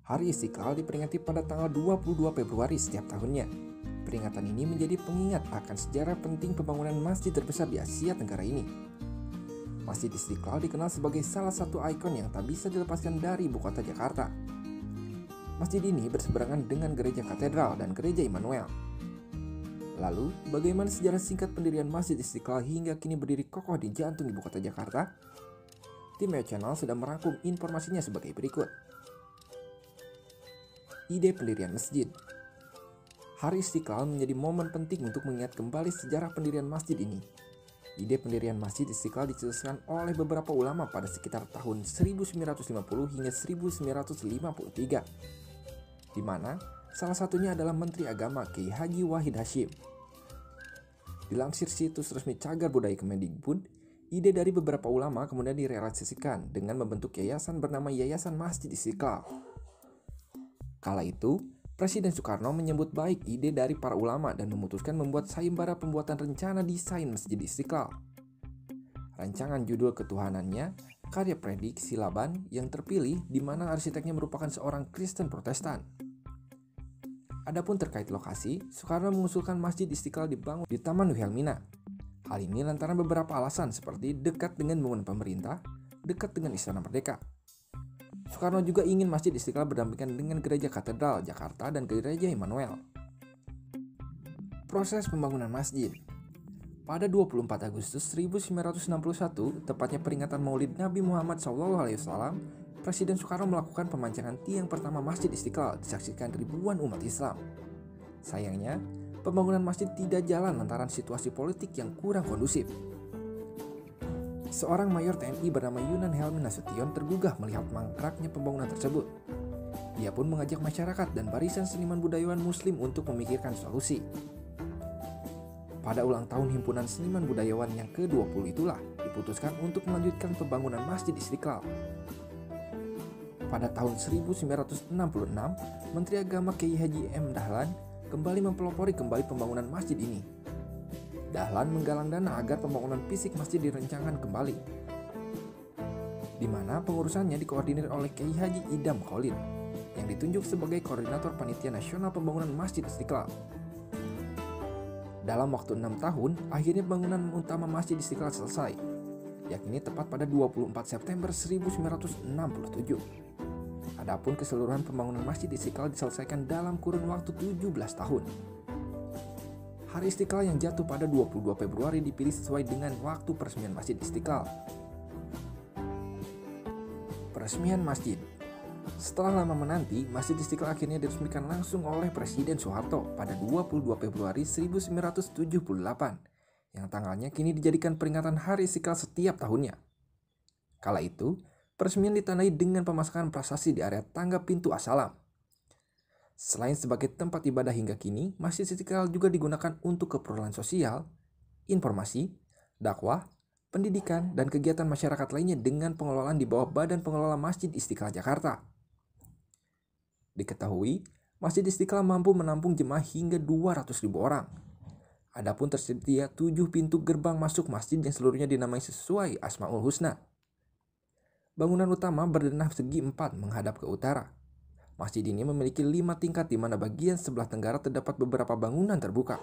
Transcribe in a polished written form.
Hari Istiqlal diperingati pada tanggal 22 Februari setiap tahunnya. Peringatan ini menjadi pengingat akan sejarah penting pembangunan masjid terbesar di Asia Tenggara ini. Masjid Istiqlal dikenal sebagai salah satu ikon yang tak bisa dilepaskan dari ibu kota Jakarta. Masjid ini berseberangan dengan gereja katedral dan gereja Immanuel. Lalu, bagaimana sejarah singkat pendirian Masjid Istiqlal hingga kini berdiri kokoh di jantung ibu kota Jakarta? Tim Meo Channel sudah merangkum informasinya sebagai berikut. Ide pendirian masjid. Hari Istiqlal menjadi momen penting untuk mengingat kembali sejarah pendirian masjid ini. Ide pendirian Masjid Istiqlal dicetuskan oleh beberapa ulama pada sekitar tahun 1950 hingga 1953, di mana salah satunya adalah Menteri Agama Kiai Haji Wahid Hasyim. Dilansir situs resmi Cagar Budaya Kemendikbud, ide dari beberapa ulama kemudian direalisasikan dengan membentuk yayasan bernama Yayasan Masjid Istiqlal. Kala itu, Presiden Soekarno menyambut baik ide dari para ulama dan memutuskan membuat sayembara pembuatan rencana desain Masjid Istiqlal. Rancangan judul ketuhanannya, karya Predik Silaban yang terpilih di mana arsiteknya merupakan seorang Kristen Protestan. Adapun terkait lokasi, Soekarno mengusulkan Masjid Istiqlal dibangun di Taman Wilhelmina. Hal ini lantaran beberapa alasan seperti dekat dengan bangunan pemerintah, dekat dengan Istana Merdeka. Soekarno juga ingin Masjid Istiqlal berdampingan dengan Gereja Katedral Jakarta dan Gereja Immanuel. Proses pembangunan masjid. Pada 24 Agustus 1961, tepatnya peringatan Maulid Nabi Muhammad SAW, Presiden Soekarno melakukan pemancangan tiang pertama Masjid Istiqlal disaksikan ribuan umat Islam. Sayangnya, pembangunan masjid tidak jalan lantaran situasi politik yang kurang kondusif. Seorang mayor TNI bernama Yunan Helmi Nasution tergugah melihat mangkraknya pembangunan tersebut. Ia pun mengajak masyarakat dan barisan seniman budayawan muslim untuk memikirkan solusi. Pada ulang tahun Himpunan Seniman Budayawan yang ke-20 itulah diputuskan untuk melanjutkan pembangunan Masjid Istiqlal. Pada tahun 1966, Menteri Agama Kiai Haji M. Dahlan kembali mempelopori kembali pembangunan masjid ini. Dahlan menggalang dana agar pembangunan fisik masjid direncanakan kembali, di mana pengurusannya dikoordinir oleh Kiai Haji Idam Khalid yang ditunjuk sebagai koordinator panitia nasional pembangunan Masjid Istiqlal. Dalam waktu 6 tahun, akhirnya bangunan utama Masjid Istiqlal selesai, yakni tepat pada 24 September 1967. Adapun keseluruhan pembangunan Masjid Istiqlal diselesaikan dalam kurun waktu 17 tahun. Hari Istiqlal yang jatuh pada 22 Februari dipilih sesuai dengan waktu peresmian Masjid Istiqlal. Peresmian masjid. Setelah lama menanti, Masjid Istiqlal akhirnya diresmikan langsung oleh Presiden Soeharto pada 22 Februari 1978, yang tanggalnya kini dijadikan peringatan Hari Istiqlal setiap tahunnya. Kala itu, peresmian ditandai dengan pemasangan prasasti di area tangga pintu As-Salam. Selain sebagai tempat ibadah hingga kini, Masjid Istiqlal juga digunakan untuk keperluan sosial, informasi, dakwah, pendidikan, dan kegiatan masyarakat lainnya dengan pengelolaan di bawah Badan Pengelola Masjid Istiqlal Jakarta. Diketahui, Masjid Istiqlal mampu menampung jemaah hingga 200.000 orang. Adapun tersedia 7 pintu gerbang masuk masjid yang seluruhnya dinamai sesuai Asmaul Husna. Bangunan utama berdenah segi 4 menghadap ke utara. Masjid ini memiliki 5 tingkat di mana bagian sebelah tenggara terdapat beberapa bangunan terbuka.